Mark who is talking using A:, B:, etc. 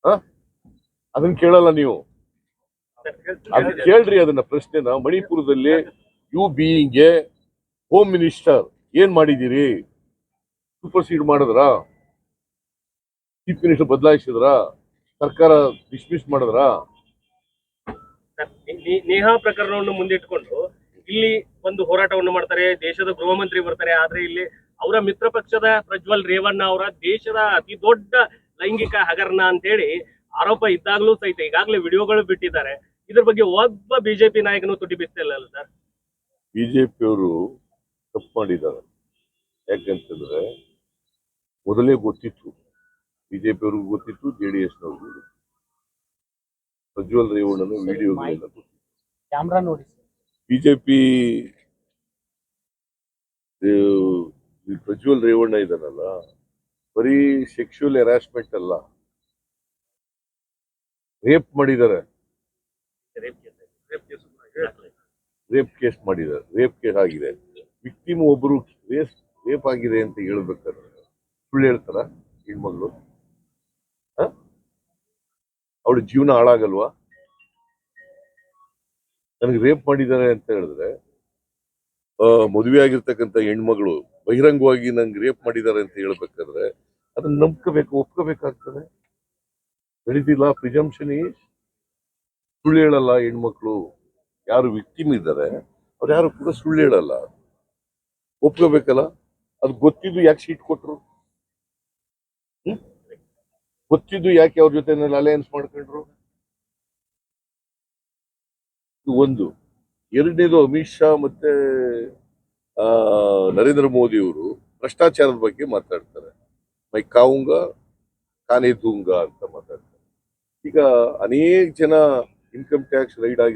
A: ಅದನ್ನ ಕೇಳಲ್ಲ ನೀವು. ಅದನ್ನ ಕೇಳ್ರಿ, ಅದನ್ನ ಪ್ರಶ್ನೆನ. ಮಣಿಪುರದಲ್ಲಿ you being a home minister ಏನ್ ಮಾಡಿದ್ದೀರಿ? ಸೂಪರ್ಸೀಡ್ ಮಾಡಿದ್ರ? ಚೀಫ್ ಮಿನಿಸ್ಟರ್ ಬದಲಾಯಿಸಿದ್ರ? ಸರ್ಕಾರ ಡಿಸ್ಮಿಸ್ ಮಾಡಿದ್ರ?
B: ನೇಹಾ ಪ್ರಕರಣವನ್ನು ಮುಂದಿಟ್ಟುಕೊಂಡು ಇಲ್ಲಿ ಒಂದು ಹೋರಾಟವನ್ನು ಮಾಡ್ತಾರೆ, ದೇಶದ ಗೃಹ ಮಂತ್ರಿ ಬರ್ತಾರೆ. ಆದ್ರೆ ಇಲ್ಲಿ ಅವರ ಮಿತ್ರ ಪಕ್ಷದ ಪ್ರಜ್ವಲ್ ರೇವಣ್ಣ ಅವರ ದೇಶದ ಅತಿ ದೊಡ್ಡ ಲೈಂಗಿಕ ಹಗರಣ ಅಂತ ಹೇಳಿ ಆರೋಪ ಇದ್ದಾಗಲೂ ಸಹಿತ ಈಗಾಗಲೇ ವಿಡಿಯೋಗಳು ಬಿಟ್ಟಿದ್ದಾರೆ. ಇದ್ರ ಬಗ್ಗೆ ಒಬ್ಬ ಬಿಜೆಪಿ ನಾಯಕನು ತುಟಿ ಬಿತ್ತಿಲ್ಲ ಸರ್.
A: ಬಿಜೆಪಿಯವರು ತಪ್ಪು ಮಾಡಿದ್ದಾರೆ. ಯಾಕಂತಂದ್ರೆ ಮೊದಲೇ ಗೊತ್ತಿತ್ತು, ಬಿಜೆಪಿಯವ್ರಿಗೂ ಗೊತ್ತಿತ್ತು, ಜೆಡಿಎಸ್ನವ್ರಿಗೂ ಗೊತ್ತಿತ್ತು. ಪ್ರಜ್ವಲ್ ರೇವಣ್ಣನ ವಿಡಿಯೋಗಳೆಲ್ಲ
C: ಕ್ಯಾಮ್ರಾ ನೋಡಿ.
A: ಬಿಜೆಪಿ ಪ್ರಜ್ವಲ್ ರೇವಣ್ಣ ಇದಾನಲ್ಲ, ಬರೀ ಸೆಕ್ಷುವಲ್ ಹೆರಾಸ್ಮೆಂಟ್ ಅಲ್ಲ, ರೇಪ್ ಮಾಡಿದ್ದಾರೆ. ರೇಪ್ ಕೇಸ್ ಮಾಡಿದ್ದಾರೆ, ರೇಪ್ ಕೇಸ್ ಆಗಿದೆ. ವಿಕ್ಟಿಮ್ ಒಬ್ರು ರೇಪ್ ಆಗಿದೆ ಅಂತ ಹೇಳ್ಬೇಕಾದ್ರೆ ಸುಳ್ಳು ಹೇಳ್ತಾರ ಹೆಣ್ಮಗಳು? ಅವಳ ಜೀವನ ಹಾಳಾಗಲ್ವಾ? ನನಗೆ ರೇಪ್ ಮಾಡಿದ್ದಾರೆ ಅಂತ ಹೇಳಿದ್ರೆ, ಮದುವೆ ಆಗಿರ್ತಕ್ಕಂಥ ಹೆಣ್ಮಗಳು ಬಹಿರಂಗವಾಗಿ ನಂಗೆ ರೇಪ್ ಮಾಡಿದ್ದಾರೆ ಅಂತ ಹೇಳ್ಬೇಕಾದ್ರೆ ಅದನ್ನ ನಂಬ್ಕೋಬೇಕು, ಒಪ್ಕೋಬೇಕಾಗ್ತದೆ. ನಡೀತಿಲ್ಲ. ಪ್ರಿಜಂಪ್ಷನ್ ಈಸ್ ಸುಳ್ಳು ಹೇಳಲ್ಲ ಹೆಣ್ಮಕ್ಳು. ಯಾರು ವಿಕ್ಟಿಮ್ ಇದ್ದಾರೆ ಅವ್ರು ಯಾರು ಕೂಡ ಸುಳ್ಳು ಹೇಳಲ್ಲ, ಒಪ್ಕೋಬೇಕಲ್ಲ. ಅದು ಗೊತ್ತಿದ್ದು ಯಾಕೆ ಸೀಟ್ ಕೊಟ್ರು? ಗೊತ್ತಿದ್ದು ಯಾಕೆ ಅವ್ರ ಜೊತೆ ಅಲಯನ್ಸ್ ಮಾಡ್ಕೊಂಡ್ರು? ಒಂದು. ಎರಡನೇದು, ಅಮಿತ್ ಶಾ ಮತ್ತೆ ನರೇಂದ್ರ ಮೋದಿ ಅವರು ಭ್ರಷ್ಟಾಚಾರದ ಬಗ್ಗೆ ಮಾತಾಡ್ತಾರೆ. ಮೈ ಕಾವುಂಗ ಕಾನೇ ದೂಂಗ ಅಂತ ಮಾತಾಡ್ತಾರೆ. ಈಗ ಅನೇಕ ಜನ ಇನ್ಕಮ್ ಟ್ಯಾಕ್ಸ್ ರೈಡ್ ಆಗಿ